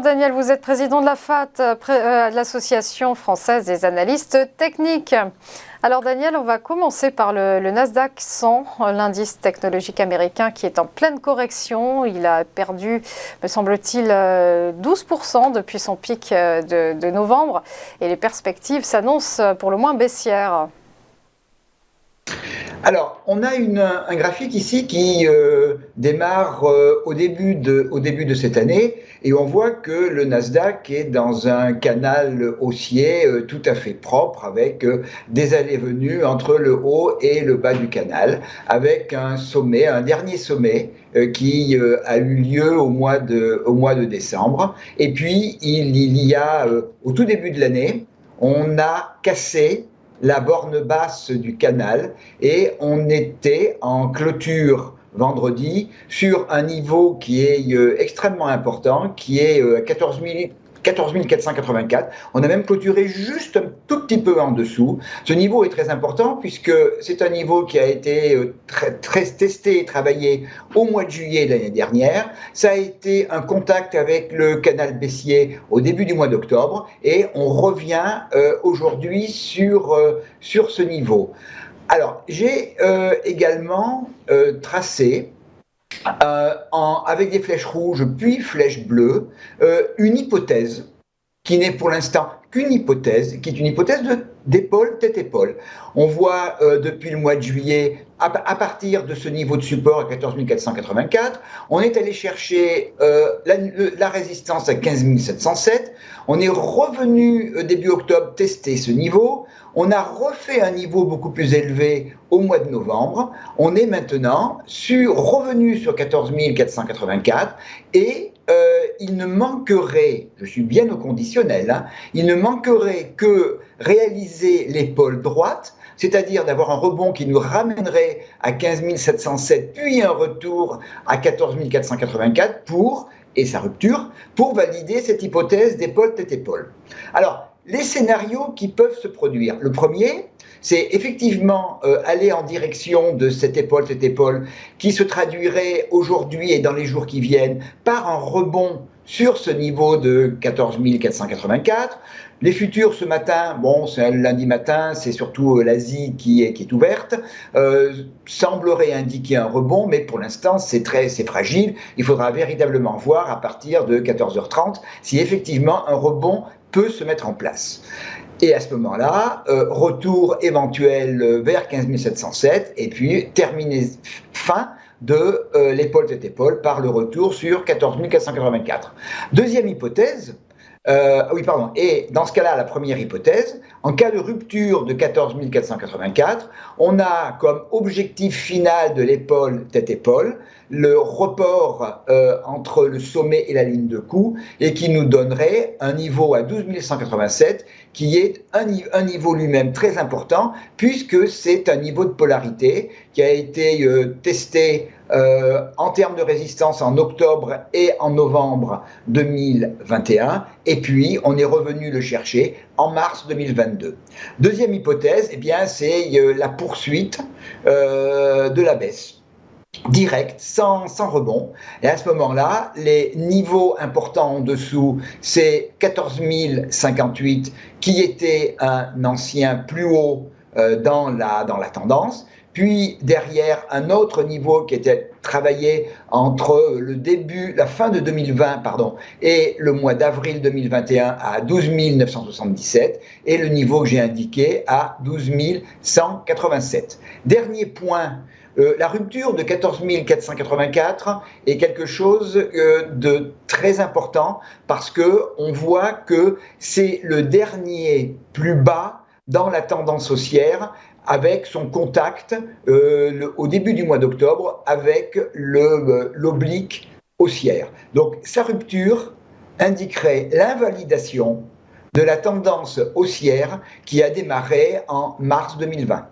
Bonjour Daniel, vous êtes président de la FAT, de l'Association française des analystes techniques. Alors Daniel, on va commencer par le Nasdaq 100, l'indice technologique américain qui est en pleine correction. Il a perdu, me semble-t-il, 12% depuis son pic de novembre et les perspectives s'annoncent pour le moins baissières. Alors, on a un graphique ici qui démarre au début de cette année et on voit que le Nasdaq est dans un canal haussier tout à fait propre avec des allées-venues entre le haut et le bas du canal, avec un sommet, un dernier sommet qui a eu lieu au mois de décembre. Et puis, il y a, au tout début de l'année, on a cassé la borne basse du canal et on était en clôture vendredi sur un niveau qui est extrêmement important, qui est 14 484. On a même clôturé juste un tout petit peu en dessous. Ce niveau est très important puisque c'est un niveau qui a été très testé et travaillé au mois de juillet de l'année dernière. Ça a été un contact avec le canal baissier au début du mois d'octobre et on revient aujourd'hui sur ce niveau. Alors, j'ai également tracé avec des flèches rouges puis flèches bleues, une hypothèse qui n'est pour l'instant qu'une hypothèse, qui est une hypothèse d'épaule, tête-épaule. On voit depuis le mois de juillet, à partir de ce niveau de support à 14 484, on est allé chercher la résistance à 15 707. On est revenu début octobre tester ce niveau. On a refait un niveau beaucoup plus élevé au mois de novembre. On est maintenant revenu sur 14 484 et il ne manquerait, je suis bien au conditionnel, hein, il ne manquerait que réaliser l'épaule droite, c'est-à-dire d'avoir un rebond qui nous ramènerait à 15 707, puis un retour à 14 484 et sa rupture, pour valider cette hypothèse d'épaule tête-épaule. Alors, les scénarios qui peuvent se produire. Le premier, c'est effectivement aller en direction de cette épaule, qui se traduirait aujourd'hui et dans les jours qui viennent par un rebond sur ce niveau de 14 484. Les futurs ce matin, bon, c'est un lundi matin, c'est surtout l'Asie qui est ouverte, semblerait indiquer un rebond, mais pour l'instant c'est fragile. Il faudra véritablement voir à partir de 14h30 si effectivement un rebond peut se mettre en place. Et à ce moment-là, retour éventuel vers 15 707 et puis fin de l'épaule tête-épaule par le retour sur 14 484. Deuxième hypothèse, et dans ce cas-là, la première hypothèse, en cas de rupture de 14 484, on a comme objectif final de l'épaule tête-épaule le report entre le sommet et la ligne de coup et qui nous donnerait un niveau à 12 187 qui est un niveau lui-même très important puisque c'est un niveau de polarité qui a été testé en termes de résistance en octobre et en novembre 2021 et puis on est revenu le chercher en mars 2022. Deuxième hypothèse, eh bien, c'est la poursuite de la baisse. Direct, sans rebond. Et à ce moment-là, les niveaux importants en dessous, c'est 14 058 qui était un ancien plus haut dans la tendance. Puis derrière, un autre niveau qui était travaillé entre la fin de 2020 et le mois d'avril 2021 à 12 977 et le niveau que j'ai indiqué à 12 187. Dernier point, la rupture de 14 484 est quelque chose de très important parce qu'on voit que c'est le dernier plus bas dans la tendance haussière avec son contact au début du mois d'octobre avec l'oblique haussière. Donc sa rupture indiquerait l'invalidation de la tendance haussière qui a démarré en mars 2020.